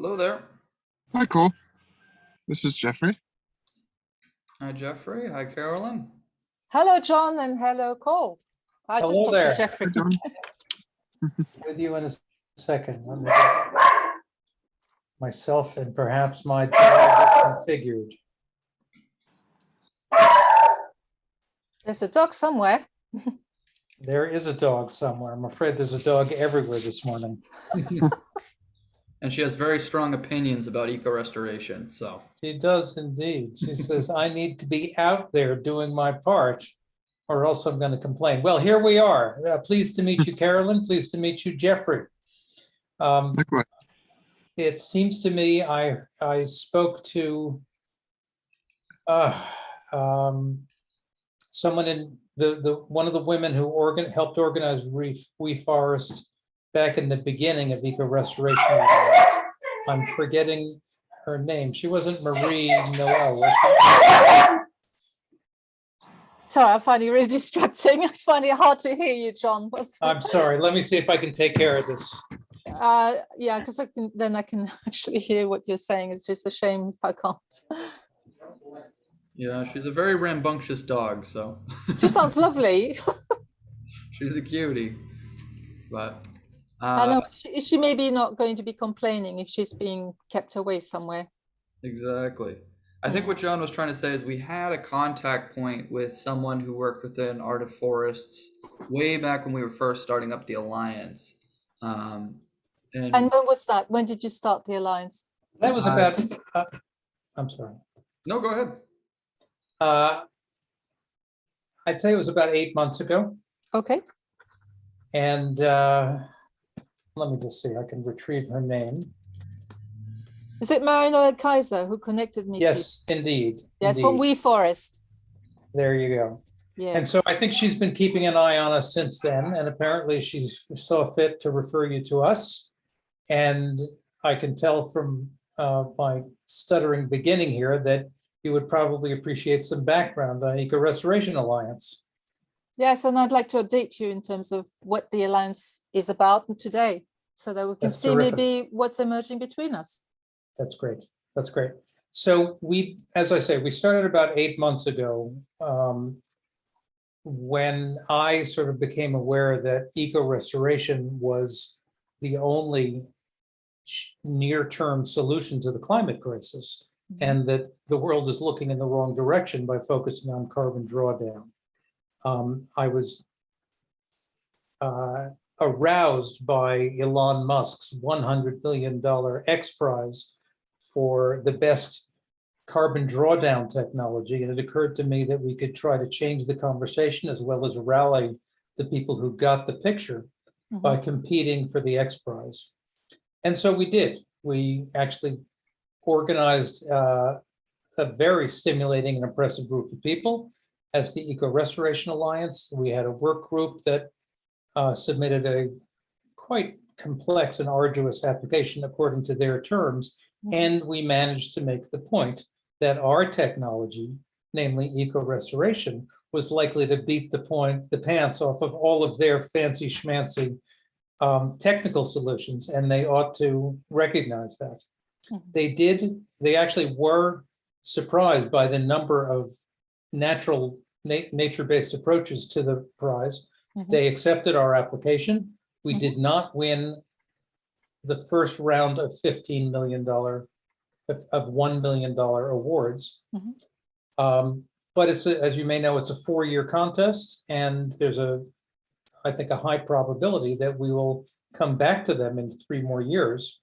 Hello there. Hi, Cole. This is Jeffrey. Hi, Jeffrey. Hi, Carolyn. Hello, John, and hello, Cole. I just Hello talked there. to Jeffrey. Hi, John. With you in a second. Let me get myself and perhaps my dog configured. There's a dog somewhere. There is a dog somewhere. I'm afraid there's a dog everywhere this morning. And she has very strong opinions about eco-restoration. So She does indeed. She says, I need to be out there doing my part or else I'm going to complain. Well, here we are. Pleased to meet you, Carolyn. Pleased to meet you, Jeffrey. Likewise. It seems to me I spoke to someone in the one of the women who helped organize We Forest back in the beginning of Eco Restoration Alliance. I'm forgetting her name. She wasn't Marie Noel, was she? Sorry, I find it really distracting. I find it hard to hear you, John. I'm sorry. Let me see if I can take care of this. Yeah, because then I can actually hear what you're saying. It's just a shame if I can't. yeah, she's a very rambunctious dog. So She sounds lovely. she's a cutie. But I know she maybe not going to be complaining if she's being kept away somewhere. exactly. I think what John was trying to say is we had a contact point with someone who worked within Art of Forests way back when we were first starting up the Alliance. And when was that? When did you start the Alliance? That was about, I'm sorry. No, go ahead. I'd say it was about 8 months ago. Okay. And let me just see, I can retrieve her name. Is it Marinoel Kaiser who connected me to you? Yes, indeed. Yeah, indeed. from We Forest. There you go. Yeah. And so I think she's been keeping an eye on us since then, and apparently she saw fit to refer you to us. And I can tell from my stuttering beginning here that you would probably appreciate some background on Eco Restoration Alliance. Yes, and I'd like to update you in terms of what the Alliance is about today, so that we can That's see terrific. maybe what's emerging between us. That's great. That's great. So we, as I say, we started about 8 months ago when I sort of became aware that eco restoration was the only near-term solution to the climate crisis, and that the world is looking in the wrong direction by focusing on carbon drawdown. I was aroused by Elon Musk's $100 billion X Prize for the best carbon drawdown technology. And it occurred to me that we could try to change the conversation as well as rally the people who got the picture by competing for the X Prize. And so we did. We actually organized a very stimulating and impressive group of people as the Eco Restoration Alliance. We had a work group that submitted a quite complex and arduous application according to their terms. And we managed to make the point that our technology, namely eco restoration, was likely to beat the pants off of all of their fancy schmancy technical solutions, and they ought to recognize that. They did. They actually were surprised by the number of nature-based approaches to the prize. They accepted our application. We did not win the first round of $15 million of $1 million awards. But it's as you may know, it's a 4-year contest, and there's I think a high probability that we will come back to them in 3 more years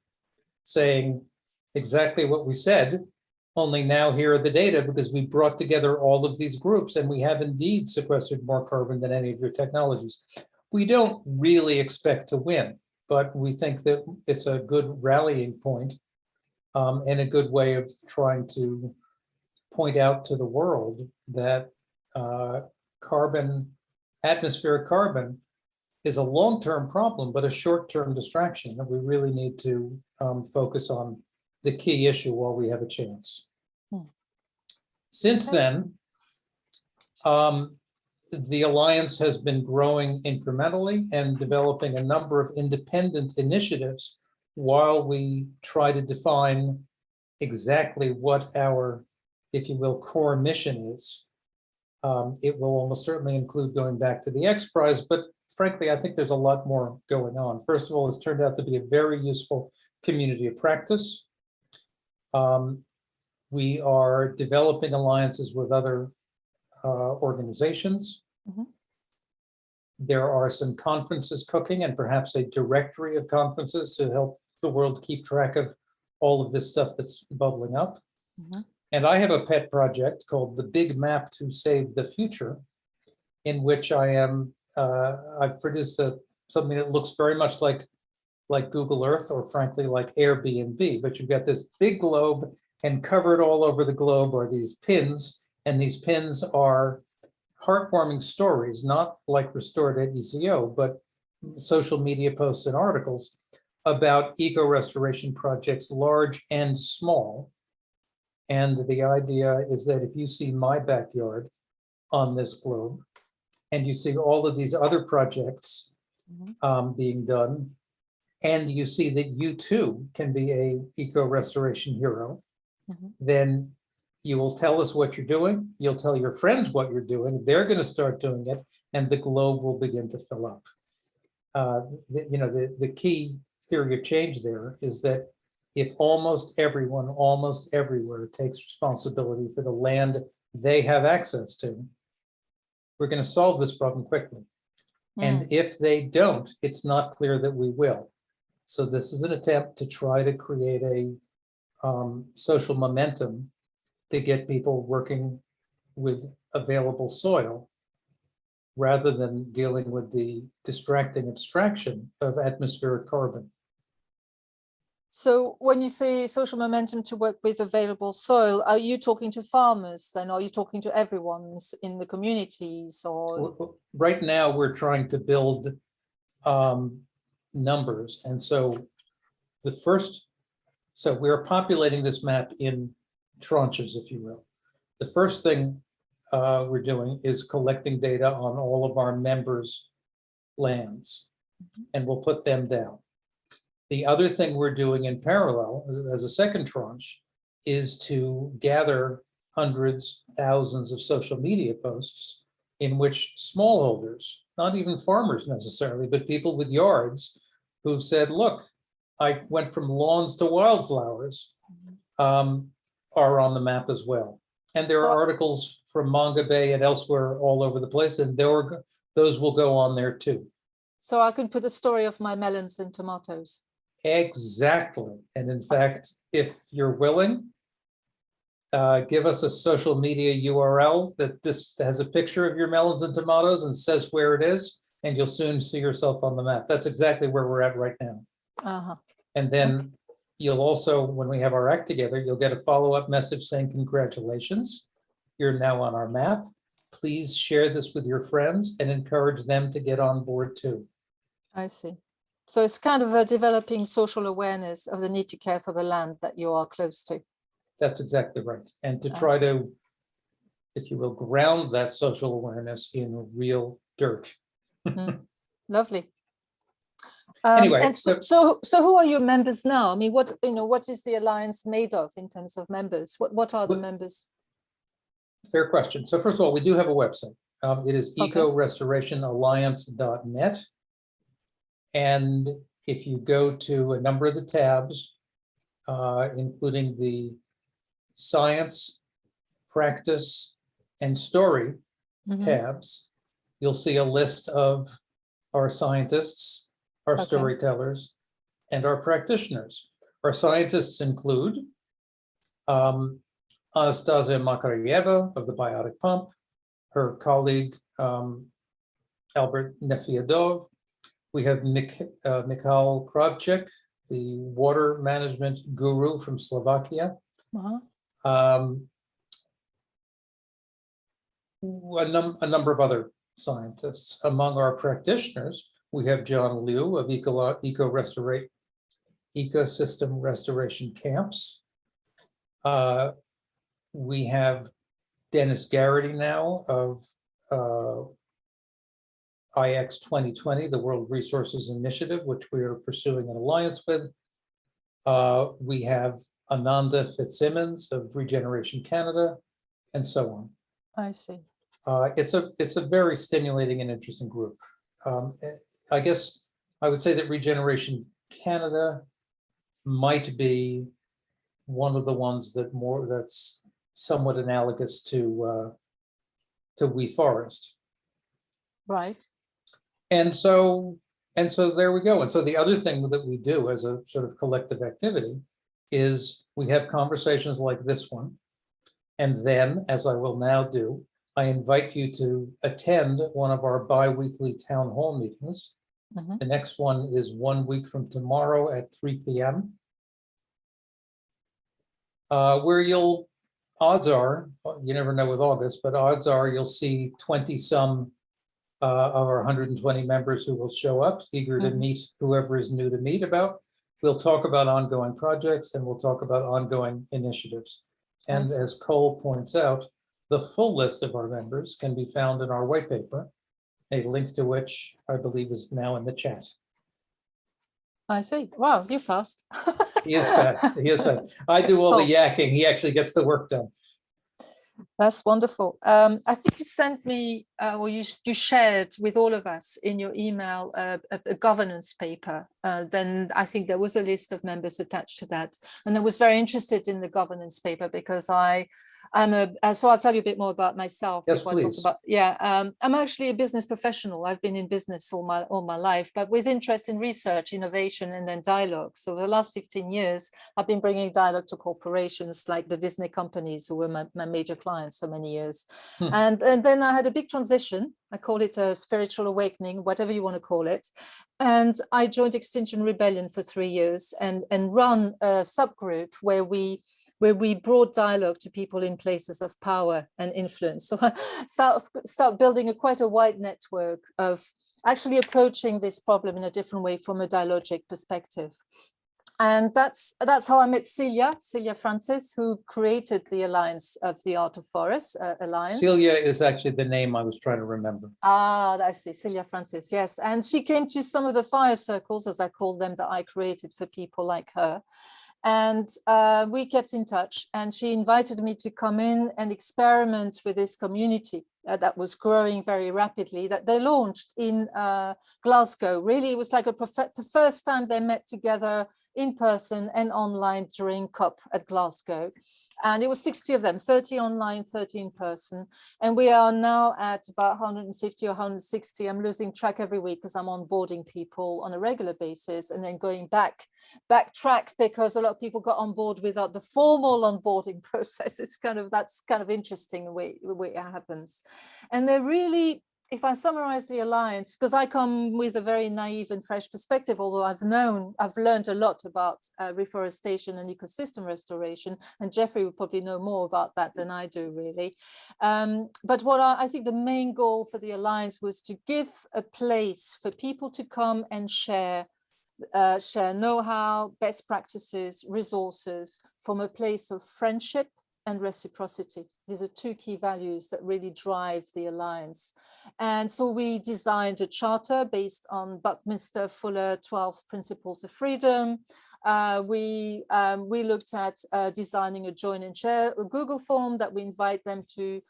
saying exactly what we said, only now here are the data, because we brought together all of these groups and we have indeed sequestered more carbon than any of your technologies. We don't really expect to win, but we think that it's a good rallying point and a good way of trying to point out to the world that atmospheric carbon is a long-term problem, but a short-term distraction that we really need to focus on the key issue while we have a chance. Since then, the Alliance has been growing incrementally and developing a number of independent initiatives while we try to define exactly what our, if you will, core mission is, it will almost certainly include going back to the X Prize, but frankly, I think there's a lot more going on. First of all, it's turned out to be a very useful community of practice. We are developing alliances with other organizations. Mhm. There are some conferences cooking and perhaps a directory of conferences to help the world keep track of all of this stuff that's bubbling up. Mhm. And I have a pet project called the Big Map to Save the Future, in which I've produced something that looks very much like Google Earth, or frankly, like Airbnb, but you've got this big globe, and covered all over the globe are these pins, and these pins are heartwarming stories, not like Restored at ECO, but social media posts and articles about eco-restoration projects, large and small. And the idea is that if you see my backyard on this globe, and you see all of these other projects being done, and you see that you too can be a eco-restoration hero, then you will tell us what you're doing. You'll tell your friends what you're doing. They're going to start doing it, and the globe will begin to fill up. The key theory of change there is that if almost everyone, almost everywhere, takes responsibility for the land they have access to, we're going to solve this problem quickly. And if they don't, it's not clear that we will. So this is an attempt to try to create a social momentum to get people working with available soil, rather than dealing with the distracting abstraction of atmospheric carbon. So when you say social momentum to work with available soil, are you talking to farmers then? Are you talking to everyone in the communities? Or Right now, we're trying to build numbers. And so we're populating this map in tranches, if you will. The first thing we're doing is collecting data on all of our members' lands, and we'll put them down. The other thing we're doing in parallel, as a second tranche, is to gather hundreds, thousands of social media posts in which smallholders, not even farmers necessarily, but people with yards, who've said, look, I went from lawns to wildflowers, are on the map as well. And there are articles from Manga Bay and elsewhere all over the place, and those will go on there too. So I could put a story of my melons and tomatoes. Exactly. And in fact, if you're willing, give us a social media URL that just has a picture of your melons and tomatoes and says where it is, and you'll soon see yourself on the map. That's exactly where we're at right now. And then you'll also, when we have our act together, you'll get a follow-up message saying, congratulations, you're now on our map. Please share this with your friends and encourage them to get on board too. I see. So it's kind of a developing social awareness of the need to care for the land that you are close to. That's exactly right. And to try to, if you will, ground that social awareness in real dirt. Lovely. Anyway, and so who are your members now? I mean, what is the alliance made of in terms of members? What are the members? Fair question. So first of all, we do have a website. It is ecorestorationalliance.net. And if you go to a number of the tabs, including the science, practice, and story tabs, you'll see a list of our scientists, our storytellers, and our practitioners. Our scientists include Anastasia Makarieva of the Biotic Pump, her colleague Albert Nefiadov. We have Mikhail Kravchik, the water management guru from Slovakia. A number of other scientists. Among our practitioners, we have John Liu of Ecosystem Restoration Camps. We have Dennis Garrity now of IX 2020, the World Resources Initiative, which we are pursuing an alliance with. We have Ananda Fitzsimmons of Regeneration Canada, and so on. I see. It's a very stimulating and interesting group. I guess I would say that Regeneration Canada might be one of the ones that's somewhat analogous to We Forest. Right. And so there we go. And so the other thing that we do as a sort of collective activity is we have conversations like this one. And then, as I will now do, I invite you to attend one of our bi-weekly town hall meetings. Mhm. The next one is 1 week from tomorrow at 3 p.m. Where odds are, you never know with August, but odds are you'll see 20 some of our 120 members who will show up, eager to Mhm. meet whoever is new to meet about. We'll talk about ongoing projects and we'll talk about ongoing initiatives. And Nice. as Cole points out, the full list of our members can be found in our white paper, a link to which I believe is now in the chat. I see. Wow, you're fast. He is fast. He is fast. I do all the yakking. He actually gets the work done. That's wonderful. I think you sent me, or you shared with all of us in your email a governance paper. Then I think there was a list of members attached to that, and I was very interested in the governance paper because so I'll tell you a bit more about myself. Yes, before I talk please. about, I'm actually a business professional. I've been in business all my life, but with interest in research, innovation, and then dialogue. So the last 15 years, I've been bringing dialogue to corporations like the Disney companies, who were my major clients for many years. And then I had a big transition. I call it a spiritual awakening, whatever you want to call it. And I joined Extinction Rebellion for 3 years and run a subgroup where we brought dialogue to people in places of power and influence. So I start building quite a wide network of actually approaching this problem in a different way from a dialogic perspective. And that's how I met Celia Francis, who created the Alliance of the Art of Forest Alliance. Celia is actually the name I was trying to remember. Ah, I see, Celia Francis, yes. And she came to some of the fire circles, as I call them, that I created for people like her. And we kept in touch, and she invited me to come in and experiment with this community that was growing very rapidly, that they launched in Glasgow. Really, it was like the first time they met together in person and online during COP at Glasgow. And it was 60 of them, 30 online, 30 in person. And we are now at about 150 or 160. I'm losing track every week because I'm onboarding people on a regular basis and then going backtrack because a lot of people got on board without the formal onboarding process. That's kind of interesting the way it happens. And they're really, if I summarize the Alliance, because I come with a very naive and fresh perspective, although I've learned a lot about reforestation and ecosystem restoration, and Jeffrey would probably know more about that than I do, really. But what I think the main goal for the Alliance was to give a place for people to come and share know-how, best practices, resources from a place of friendship and reciprocity. These are two key values that really drive the Alliance. And so we designed a charter based on Buckminster Fuller 12 Principles of Freedom. We looked at designing a join and share a Google form that we invite them to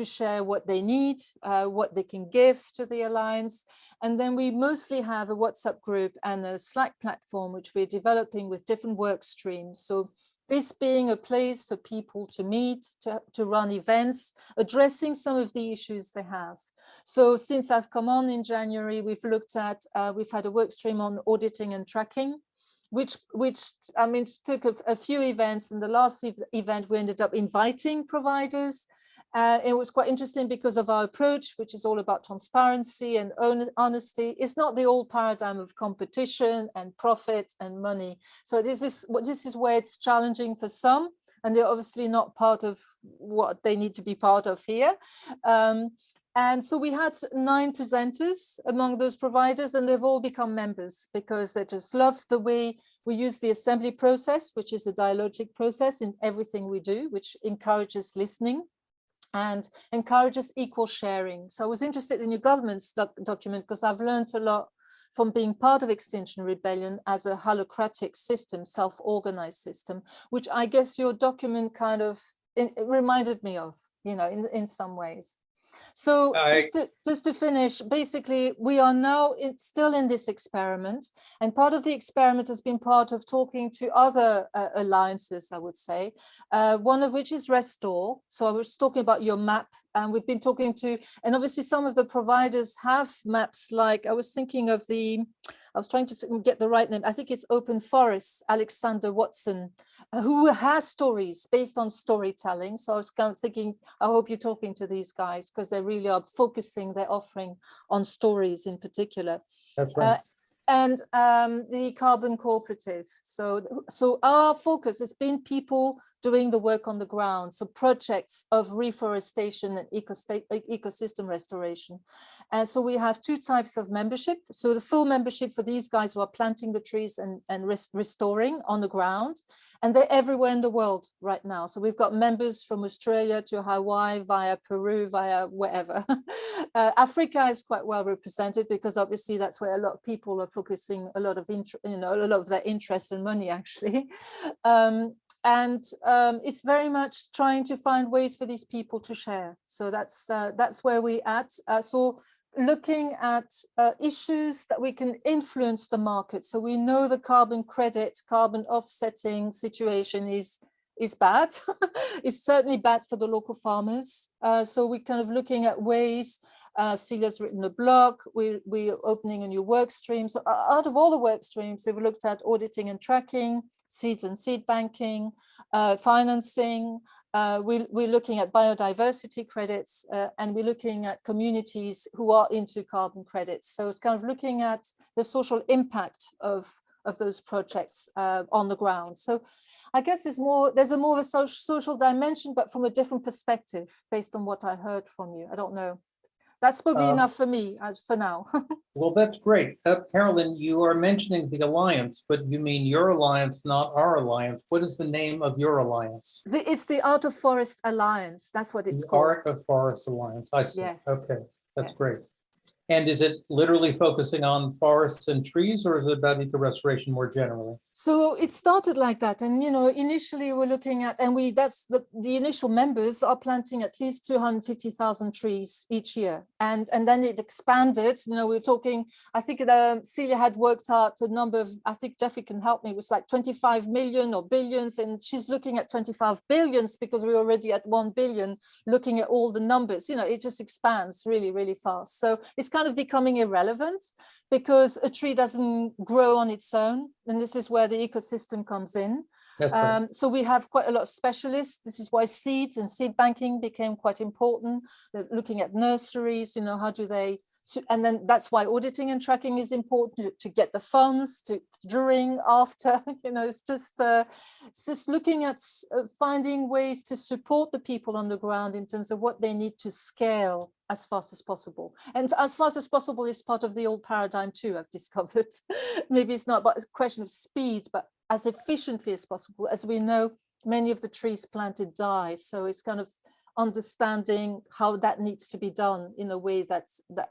share what they need, what they can give to the Alliance. And then we mostly have a WhatsApp group and a Slack platform, which we're developing with different work streams. So this being a place for people to meet, to run events, addressing some of the issues they have. So since I've come on in January, we've had a work stream on auditing and tracking, which I mean, took a few events. In the last event, we ended up inviting providers. It was quite interesting because of our approach, which is all about transparency and honesty. It's not the old paradigm of competition and profit and money. So this is where it's challenging for some, and they're obviously not part of what they need to be part of here. And so we had 9 presenters among those providers, and they've all become members because they just love the way we use the assembly process, which is a dialogic process in everything we do, which encourages listening and encourages equal sharing. So I was interested in your governance document because I've learned a lot from being part of Extinction Rebellion as a holocratic system, self-organized system, which I guess your document kind of it reminded me of, you know, in some ways. So just to finish, basically, we are now still in this experiment, and part of the experiment has been part of talking to other alliances, I would say, one of which is Restore. So I was talking about your map, and we've been talking to, and obviously some of the providers have maps, like I was thinking of I was trying to get the right name. I think it's Open Forests, Alexander Watson, who has stories based on storytelling. So I was kind of thinking, I hope you're talking to these guys, because they really are focusing their offering on stories in particular. That's right. And the Carbon Cooperative. So our focus has been people doing the work on the ground. So projects of reforestation and ecosystem restoration. And so we have two types of membership. So the full membership for these guys who are planting the trees and restoring on the ground. And they're everywhere in the world right now. So we've got members from Australia to Hawaii, via Peru, via wherever. Africa is quite well represented, because obviously that's where a lot of people are focusing a lot of a lot of their interest and money, actually. It's very much trying to find ways for these people to share. So that's where we're at. So looking at issues that we can influence the market. So we know the carbon credit, carbon offsetting situation is bad. It's certainly bad for the local farmers. So we're kind of looking at ways. Celia's written a blog. We're opening a new work stream. So out of all the work streams, we've looked at auditing and tracking, seeds and seed banking, financing. We're looking at biodiversity credits, and we're looking at communities who are into carbon credits. So it's kind of looking at the social impact of those projects on the ground. So I guess there's more of a social dimension, but from a different perspective, based on what I heard from you. I don't know. That's probably enough for me for now. Well, that's great. Carolyn, you are mentioning the alliance, but you mean your alliance, not our alliance. What is the name of your alliance? It's the Art of Forest Alliance. That's what it's the called. Art of Forest Alliance. I see. Yes. Okay, that's Yes. great. And is it literally focusing on forests and trees, or is it about eco restoration more generally? So it started like that, and initially we're looking at, and that's the initial members are planting at least 250,000 trees each year, and then it expanded. We're talking. I think Celia had worked out a number of. I think Jeffrey can help me. It was like 25 million or billions, and she's looking at 25 billions because we're already at 1 billion. Looking at all the numbers, it just expands really, really fast. So it's kind of becoming irrelevant, because a tree doesn't grow on its own, and this is where the ecosystem comes in. Right. So we have quite a lot of specialists. This is why seeds and seed banking became quite important. They're looking at nurseries, how do they, and then that's why auditing and tracking is important to get the funds during, after, it's just looking at finding ways to support the people on the ground in terms of what they need to scale as fast as possible. And as fast as possible is part of the old paradigm too, I've discovered. Maybe it's not about a question of speed, but as efficiently as possible. As we know, many of the trees planted die. So it's kind of understanding how that needs to be done in a way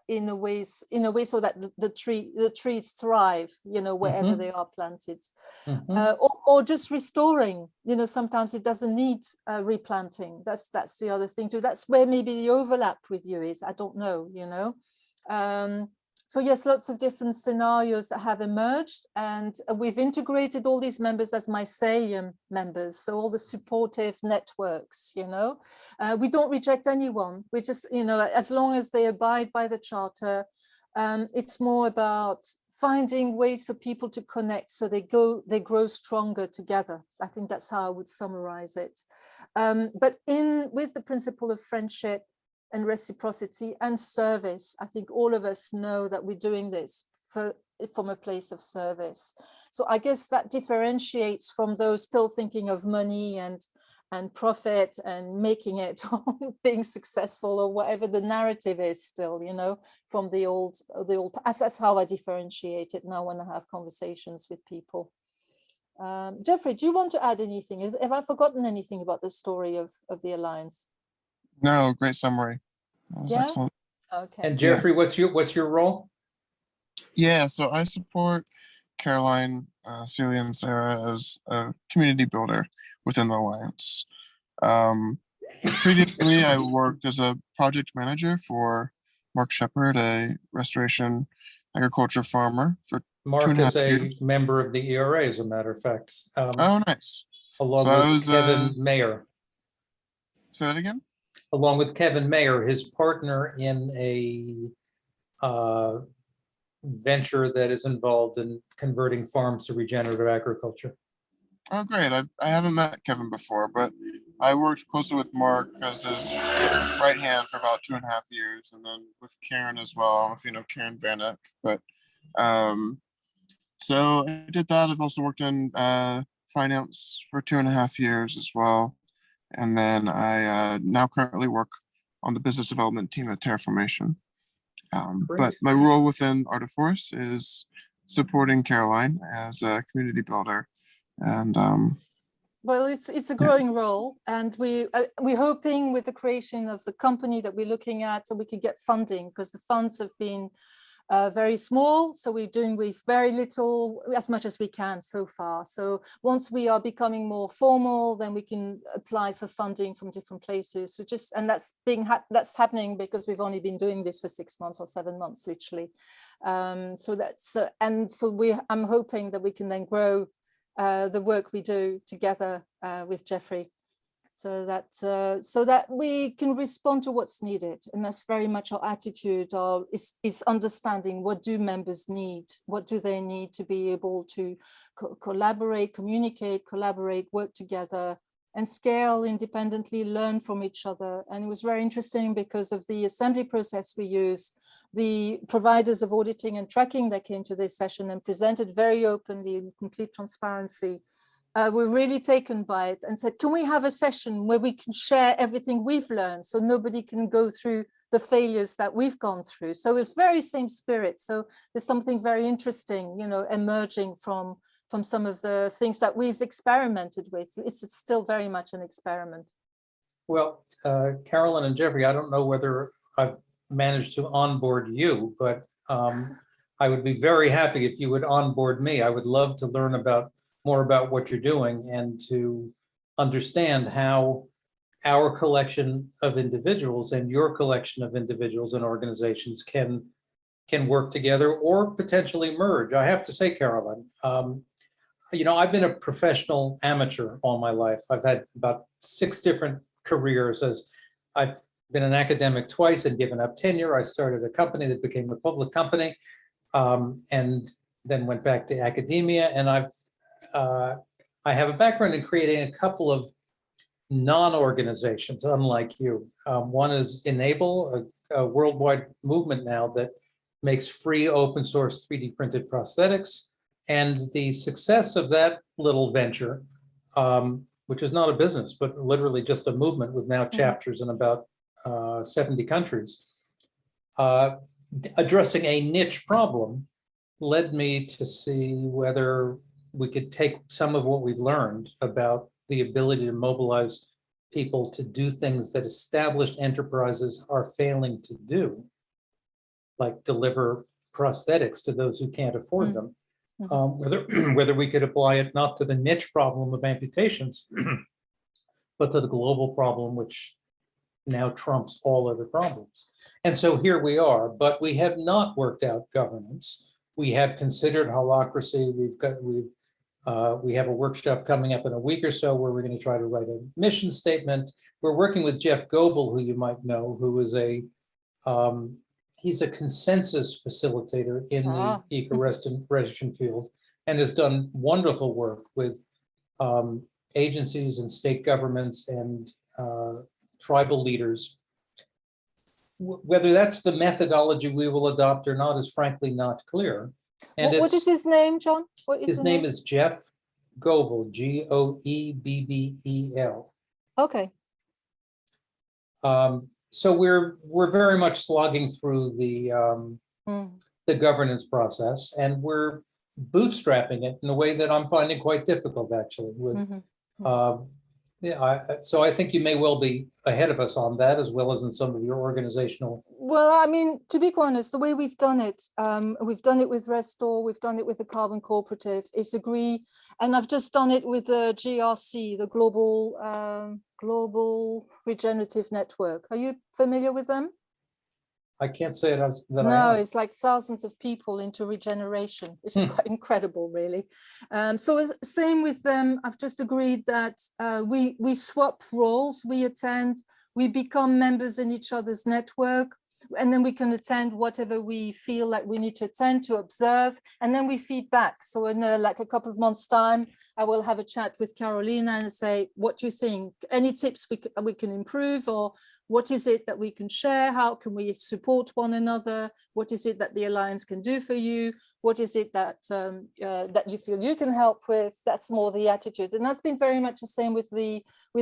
in a way so that the trees thrive, wherever they are planted. Or just restoring, sometimes it doesn't need replanting. That's the other thing too. That's where maybe the overlap with you is. I don't know, So yes, lots of different scenarios that have emerged, and we've integrated all these members as mycelium members. So all the supportive networks, we don't reject anyone. We just, as long as they abide by the charter, it's more about finding ways for people to connect so they grow stronger together. I think that's how I would summarize it. But with the principle of friendship and reciprocity and service, I think all of us know that we're doing this from a place of service. So I guess that differentiates from those still thinking of money and profit and making it, being successful, or whatever the narrative is still, from the old. That's how I differentiate it now when I have conversations with people. Jeffrey, do you want to add anything? Have I forgotten anything about the story of the Alliance? No, great summary. That was excellent. Okay. And Jeffrey, what's your role? Yeah, so I support Caroline, Celia, and Sarah as a community builder within the Alliance. Previously, I worked as a project manager for Mark Shepard, a restoration agriculture farmer for Mark is 2.5 a years. member of the ERA, as a matter of fact, Oh, nice. along So I with was, Kevin Mayer. say that again? Along with Kevin Mayer, his partner in a venture that is involved in converting farms to regenerative agriculture. Oh, great. I haven't met Kevin before, but I worked closely with Mark as his right hand for about 2.5 years, and then with Karen as well. I don't know if you know Karen Vanek, but so I did that. I've also worked in finance for 2.5 years as well. And then I now currently work on the business development team at Terraformation. But Great. my role within Art of Forest is supporting Caroline as a community builder. And Well, it's a growing role, and we're hoping with the creation of the company that we're looking at, so we can get funding, because the funds have been very small. So we're doing with very little, as much as we can so far. So once we are becoming more formal, then we can apply for funding from different places. So and that's happening because we've only been doing this for 6 months or 7 months, literally. So that's and so I'm hoping that we can then grow the work we do together with Jeffrey, so that we can respond to what's needed. And that's very much our attitude, is understanding what do members need, what do they need to be able to collaborate, communicate, collaborate, work together, and scale independently, learn from each other. And it was very interesting because of the assembly process we use. The providers of auditing and tracking that came to this session and presented very openly in complete transparency were really taken by it and said, can we have a session where we can share everything we've learned, so nobody can go through the failures that we've gone through? So it's very same spirit. So there's something very interesting, emerging from some of the things that we've experimented with. It's still very much an experiment. Well, Carolyn and Jeffrey, I don't know whether I've managed to onboard you, but I would be very happy if you would onboard me. I would love to learn more about what you're doing and to understand how our collection of individuals and your collection of individuals and organizations can work together or potentially merge. I have to say, Carolyn, I've been a professional amateur all my life. I've had about 6 different careers. As I've been an academic twice and given up tenure. I started a company that became a public company, and then went back to academia. And I have a background in creating a couple of non-organizations, unlike you. One is Enable, a worldwide movement now that makes free open source 3D printed prosthetics. And the success of that little venture, which is not a business, but literally just a movement with now chapters in about 70 countries, addressing a niche problem, led me to see whether we could take some of what we've learned about the ability to mobilize people to do things that established enterprises are failing to do, like deliver prosthetics to those who can't afford them. Whether we could apply it not to the niche problem of amputations, but to the global problem, which now trumps all other problems. And so here we are, but we have not worked out governance. We have considered holacracy. We have a workshop coming up in a week or so where we're going to try to write a mission statement. We're working with Jeff Goebel, who you might know, who is he's a consensus facilitator in the eco-restoration field and has done wonderful work with agencies and state governments and tribal leaders. Whether that's the methodology we will adopt or not is frankly not clear. And what is his name, John? His name is Jeff Goebel, Goebbel. Okay. So we're very much slogging through the governance process, and we're bootstrapping it in a way that I'm finding quite difficult, actually. So I think you may well be ahead of us on that, as well as in some of your organizational Well, I mean, to be quite honest, the way we've done it with Restore, we've done it with the Carbon Cooperative, is agree, and I've just done it with the GRC, the Global Regenerative Network. Are you familiar with them? I can't say that I No, am. it's like thousands of people into regeneration, which is quite incredible, really. So it's same with them. I've just agreed that we swap roles, we attend, we become members in each other's network, and then we can attend whatever we feel like we need to attend, to observe, and then we feed back. So in like a couple of months' time, I will have a chat with Carolina and say, what do you think? Any tips we can improve, or what is it that we can share? How can we support one another? What is it that the Alliance can do for you? What is it that that you feel you can help with? That's more the attitude. And that's been very much the same with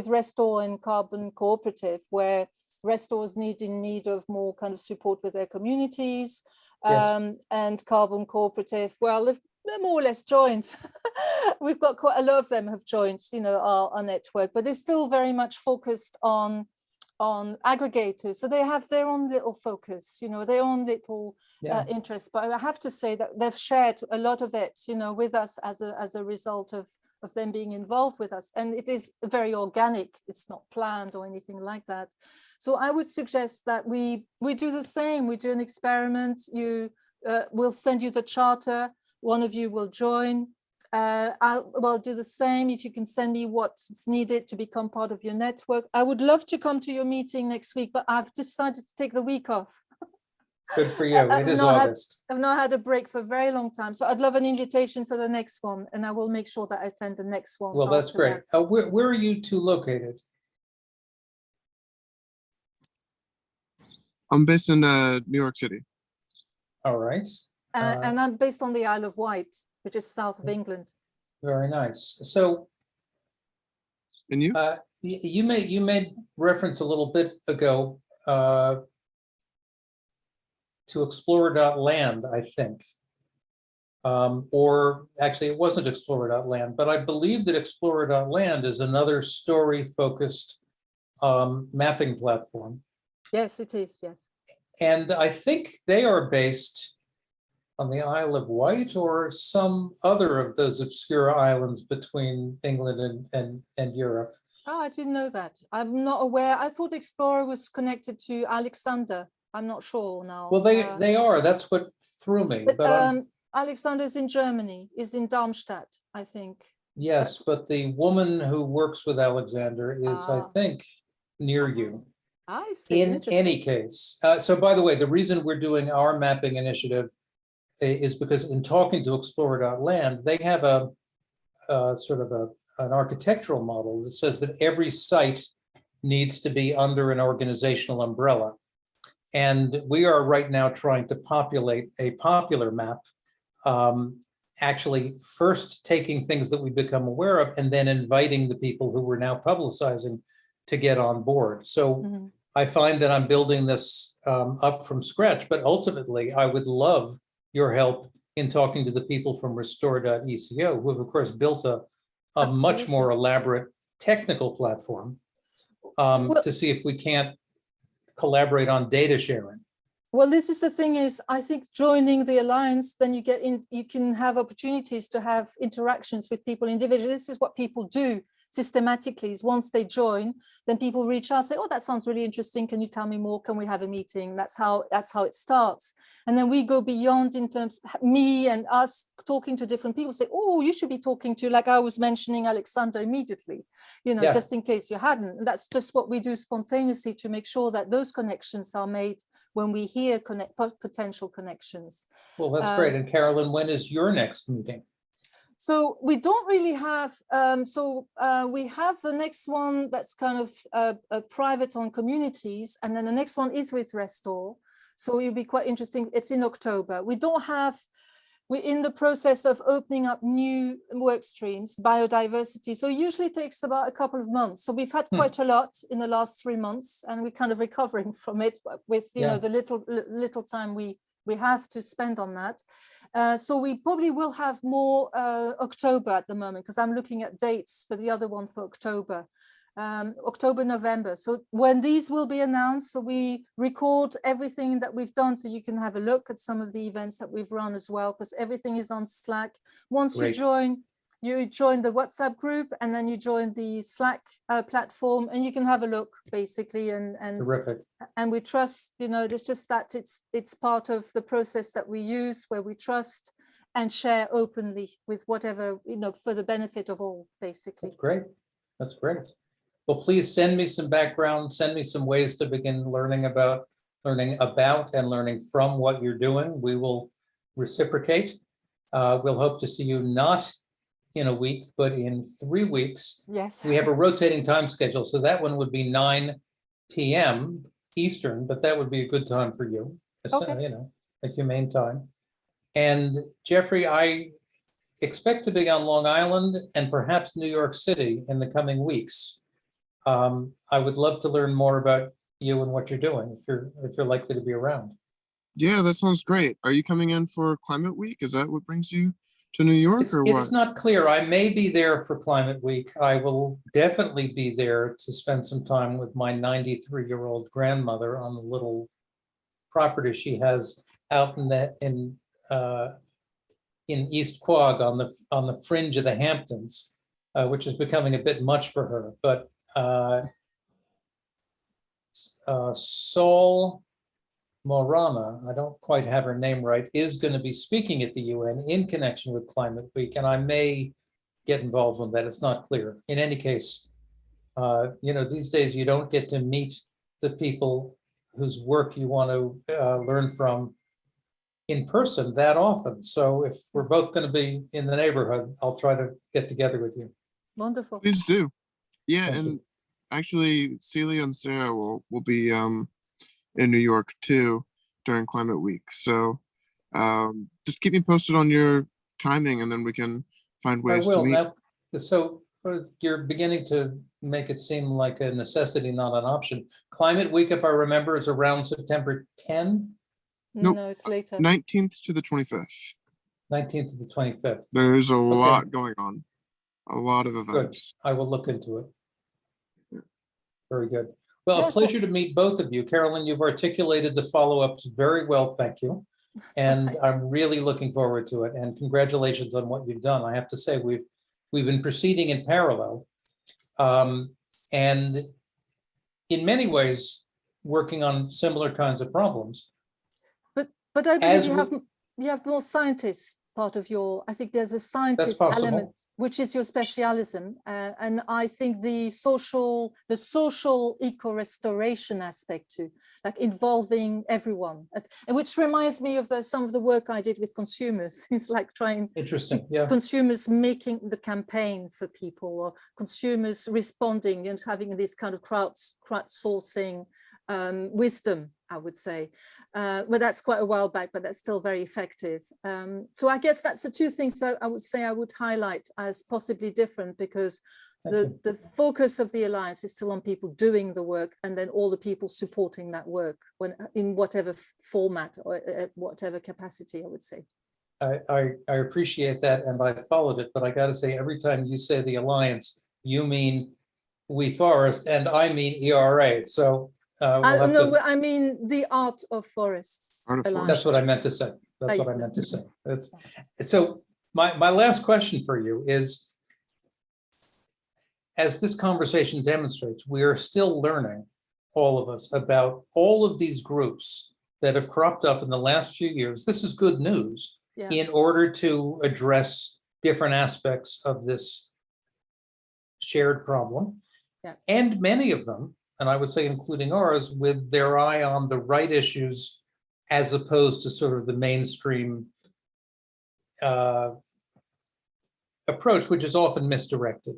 Restore and Carbon Cooperative, where Restore is in need of more kind of support with their communities. Yes. And Carbon Cooperative, well, they're more or less joined. We've got quite a lot of them have joined, you know, our network, but they're still very much focused on aggregators. So they have their own little focus, you know, their own little interest. But I have to say that they've shared a lot of it, you know, with us as a result of them being involved with us. And it is very organic. It's not planned or anything like that. So I would suggest that we do the same. We do an experiment. We'll send you the charter. One of you will join. I'll do the same. If you can send me what's needed to become part of your network. I would love to come to your meeting next week, but I've decided to take the week off. Good for you. It is August. I've not had a break for a very long time. So I'd love an invitation for the next one, and I will make sure that I attend the next one. Well, that's great. Where are you two located? I'm based in New York City. All right. And I'm based on the Isle of Wight, which is south of England. Very nice. So, And you? you made reference a little bit ago to Explorer.land, I think. Or actually, it wasn't Explorer.land, but I believe that Explorer.land is another story-focused mapping platform. Yes, it is. Yes. And I think they are based on the Isle of Wight or some other of those obscure islands between England and Europe. Oh, I didn't know that. I'm not aware. I thought Explorer was connected to Alexander. I'm not sure now. Well, they are. That's what threw me. But Alexander's in Germany, is in Darmstadt, I think. Yes, but the woman who works with Alexander is, I think, near you. I see. In any case. So by the way, the reason we're doing our mapping initiative is because in talking to Explorer.land, they have a sort of an architectural model that says that every site needs to be under an organizational umbrella. And we are right now trying to populate a popular map, actually first taking things that we become aware of and then inviting the people who we're now publicizing to get on board. So I find that I'm building this up from scratch, but ultimately I would love your help in talking to the people from Restore.eco, who have of course built a much more elaborate technical platform to see if we can't collaborate on data sharing. Well, this is the thing is, I think joining the Alliance, then you can have opportunities to have interactions with people individually. This is what people do systematically, is once they join, then people reach out, say, oh, that sounds really interesting. Can you tell me more? Can we have a meeting? That's how it starts. And then we go beyond in terms, me and us talking to different people, say, oh, you should be talking to, like I was mentioning Alexander immediately, you know, just in case you hadn't. And that's just what we do spontaneously to make sure that those connections are made when we hear potential connections. Well, that's great. And Carolyn, when is your next meeting? So we don't really have, we have the next one that's kind of private on communities, and then the next one is with Restore. So it'll be quite interesting. It's in October. We're in the process of opening up new work streams, biodiversity. So it usually takes about a couple of months. So we've had quite a lot in the last 3 months, and we're kind of recovering from it with, you know, the little time we have to spend on that. So we probably will have more October at the moment, because I'm looking at dates for the other one for October. October, November. So when these will be announced, so we record everything that we've done, so you can have a look at some of the events that we've run as well, because everything is on Slack. Once Great. you join the WhatsApp group, and then you join the Slack platform, and you can have a look basically. And Terrific. and we trust, there's just that it's part of the process that we use, where we trust and share openly with whatever, for the benefit of all, basically. That's great. That's great. Well, please send me some background, send me some ways to begin learning about and learning from what you're doing. We will reciprocate. We'll hope to see you not in a week, but in 3 weeks. Yes. We have a rotating time schedule, so that one would be 9 p.m. Eastern, but that would be a good time for you. Okay. A humane time. And Jeffrey, I expect to be on Long Island and perhaps New York City in the coming weeks. I would love to learn more about you and what you're doing if you're likely to be around. Yeah, that sounds great. Are you coming in for Climate Week? Is that what brings you to New York, or what? It's not clear. I may be there for Climate Week. I will definitely be there to spend some time with my 93-year-old grandmother on the little property she has out in East Quogue on the fringe of the Hamptons, which is becoming a bit much for her. But Sol Morana, I don't quite have her name right, is going to be speaking at the UN in connection with Climate Week, and I may get involved with that. It's not clear. In any case, these days you don't get to meet the people whose work you want to learn from in person that often. So if we're both going to be in the neighborhood, I'll try to get together with you. Wonderful. Please do. Yeah, Thank and you. actually, Celia and Sarah will be in New York too during Climate Week. So just keep me posted on your timing, and then we can find I ways to will. meet. Now, so you're beginning to make it seem like a necessity, not an option. Climate Week, if I remember, is around September 10, Nope. No, it's later. 19th to the 25th. 19th to the 25th. There's a lot going on. A lot of Good. events. I will look into it. Very good. Well, a Yes, pleasure to meet both of you. Carolyn, you've articulated the follow-ups very well. Thank you. And I'm really looking forward to it. And congratulations on what you've done. I have to say, we've been proceeding in parallel. And in many ways, working on similar kinds of problems. But I believe As you have more scientists part of your, I think there's a scientist possible. element, which is your specialism. And I think the social eco-restoration aspect too, like involving everyone. And which reminds me of some of the work I did with consumers. It's like trying Interesting, yeah. consumers making the campaign for people, or consumers responding and having this kind of crowdsourcing wisdom, I would say. But that's quite a while back, but that's still very effective. So I guess that's the two things I would say I would highlight as possibly different, because the focus of the Alliance is still on people doing the work, and then all the people supporting that work in whatever format or whatever capacity, I would say. I appreciate that, and I followed it, but I got to say, every time you say the Alliance, you mean We Forest, and I mean ERA. So no, I mean the Art of Forests. That's what I meant to say. That's what I meant to say. So my last question for you is, as this conversation demonstrates, we are still learning, all of us, about all of these groups that have cropped up in the last few years. This is good news. Yeah. In order to address different aspects of this shared problem. Yeah. And many of them, and I would say including ours, with their eye on the right issues, as opposed to sort of the mainstream approach, which is often misdirected.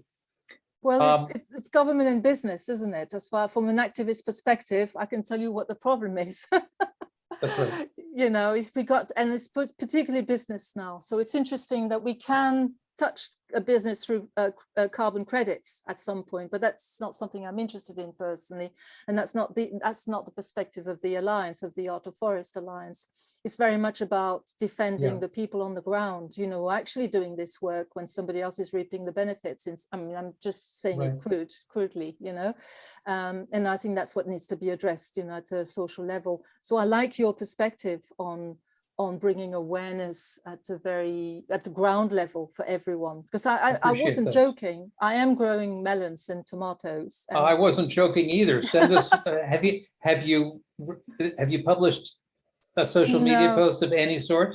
Well, it's government and business, isn't it? As far from an activist perspective, I can tell you what the problem is. That's right. If we got, and it's particularly business now. So it's interesting that we can touched a business through carbon credits at some point, but that's not something I'm interested in personally, and that's not the perspective of the Alliance, of the Art of Forest Alliance. It's very much about defending Yeah. the people on the ground, you know, actually doing this work when somebody else is reaping the benefits. I mean, I'm just saying Right. it crudely, you know, and I think that's what needs to be addressed, you know, at a social level. So I like your perspective on bringing awareness at the ground level for everyone, because I Appreciate wasn't that. joking. I am growing melons and tomatoes. I And wasn't joking either. Send us, have you published a social media No. post of any sort?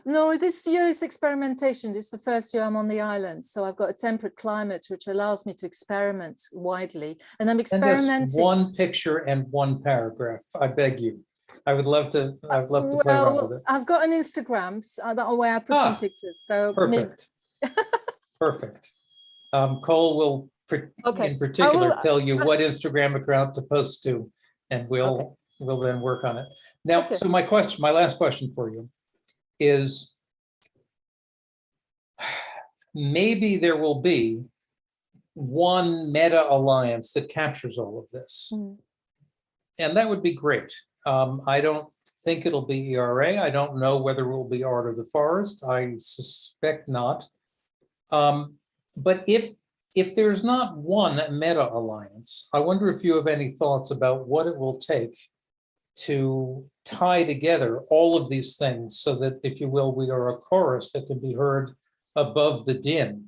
no, this year is experimentation. This is the first year I'm on the island, so I've got a temperate climate which allows me to experiment widely, and I'm Send us experimenting. one picture and one paragraph. I beg you. I would love to play around with it. I've got an Instagram where I put some Ah, pictures. So Perfect. Perfect. Cole will, Okay, in I particular, will. tell you what Instagram account to post to, and we'll then work on it. Now, Okay. so my last question for you is, maybe there will be one meta alliance that captures all of this. Mm. And that would be great. I don't think it'll be ERA. I don't know whether it will be Art of the Forest. I suspect not. But if there's not one meta alliance, I wonder if you have any thoughts about what it will take to tie together all of these things so that, if you will, we are a chorus that can be heard above the din.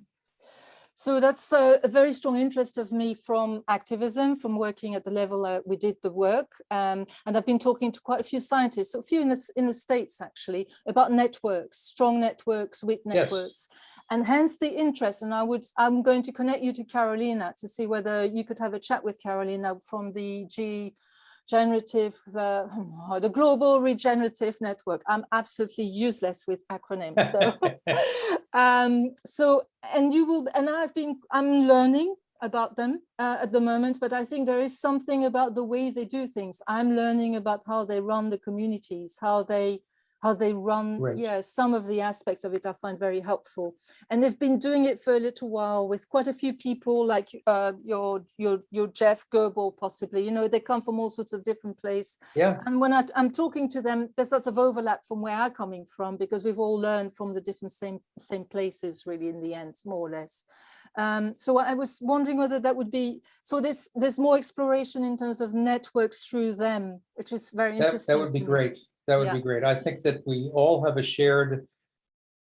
So that's a very strong interest of me from activism, from working at the level we did the work. And I've been talking to quite a few scientists, a few in the States actually, about networks, strong networks, weak networks. Yes. And hence the interest. And I'm going to connect you to Carolina to see whether you could have a chat with Carolina from the the Global Regenerative Network. I'm absolutely useless with acronyms. So, I'm learning about them at the moment, but I think there is something about the way they do things. I'm learning about how they run the communities, how they run, right. Some of the aspects of it I find very helpful. And they've been doing it for a little while with quite a few people, like your Jeff Goebel, possibly. You know, they come from all sorts of different places. Yeah. And when I'm talking to them, there's lots of overlap from where I'm coming from, because we've all learned from the different same places, really, in the end, more or less. So I was wondering whether that would be, so there's more exploration in terms of networks through them, which is very interesting. That would be great. That would be great. I think that we all have a shared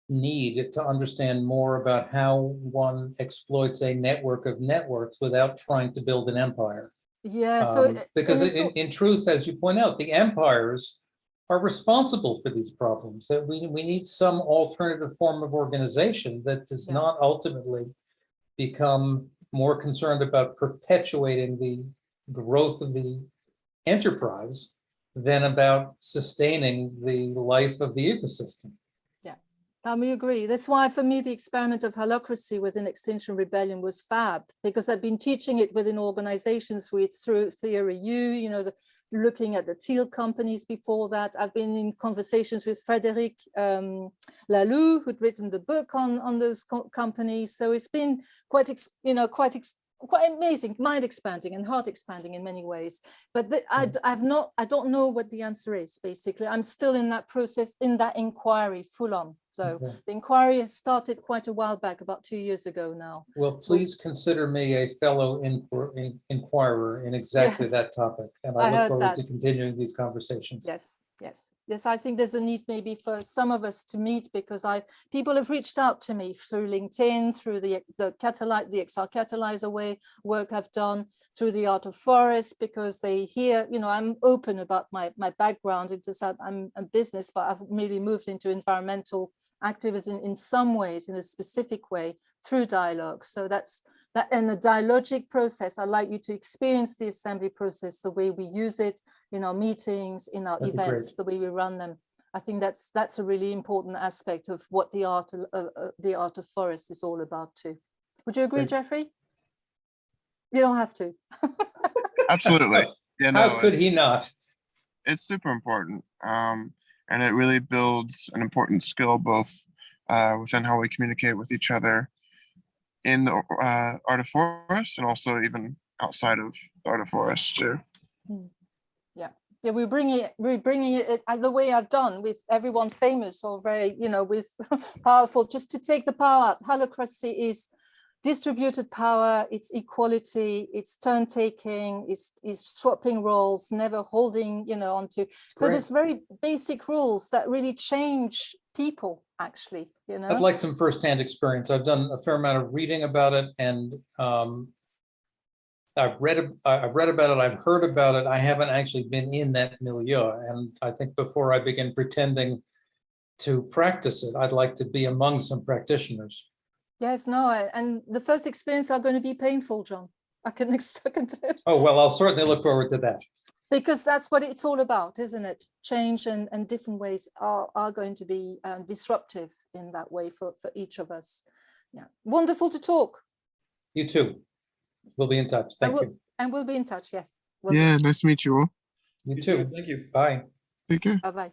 need to understand more about how one exploits a network of networks without trying to build an empire. Yeah. So because in truth, as you point out, the empires are responsible for these problems. That we need some alternative form of organization that does not ultimately become more concerned about perpetuating the growth of the enterprise than about sustaining the life of the ecosystem. Yeah, we agree. That's why, for me, the experiment of holacracy within Extinction Rebellion was fab, because I've been teaching it within organizations through Theory U, you know, looking at the teal companies before that. I've been in conversations with Frédéric Laloux, who'd written the book on those companies. So it's been quite amazing, mind expanding and heart expanding in many ways. But I don't know what the answer is, basically. I'm still in that process, in that inquiry, full on. So the inquiry has started quite a while back, about 2 years ago now. Well, please consider me a fellow inquirer in exactly that topic. And I look forward to continuing these conversations. Yes, I think there's a need maybe for some of us to meet, because people have reached out to me through LinkedIn, through the XR Catalyzer work I've done, through the Art of Forest, because they hear, you know, I'm open about my background. I'm a business, but I've really moved into environmental activism in some ways, in a specific way, through dialogue. So that's that, and the dialogic process. I'd like you to experience the assembly process, the way we use it in our meetings, in our events, the way we run them. I think that's a really important aspect of what the art of forest is all about too. Would you agree, Jeffrey? You don't have to. Absolutely. Yeah, no, how could he not? It's super important. And it really builds an important skill, both within how we communicate with each other in the art of forest, and also even outside of the art of forest too. Yeah, we're bringing it the way I've done with everyone famous or very, with powerful, just to take the power out. Holacracy is distributed power, it's equality, it's turn taking, it's swapping roles, never holding, onto. So there's very basic rules that really change people, actually, I'd like some firsthand experience. I've done a fair amount of reading about it, and I've read about it, I've heard about it. I haven't actually been in that milieu. And I think before I begin pretending to practice it, I'd like to be among some practitioners. Yes, no, and the first experience are going to be painful, John. I can tell. Oh, well, I'll certainly look forward to that. Because that's what it's all about, isn't it? Change and different ways are going to be disruptive in that way for each of us. Yeah, wonderful to talk. You too. We'll be in touch. Thank you. And we'll be in touch, yes. Yeah, nice to meet you all. You too. Thank you. Bye. Take care. Bye-bye.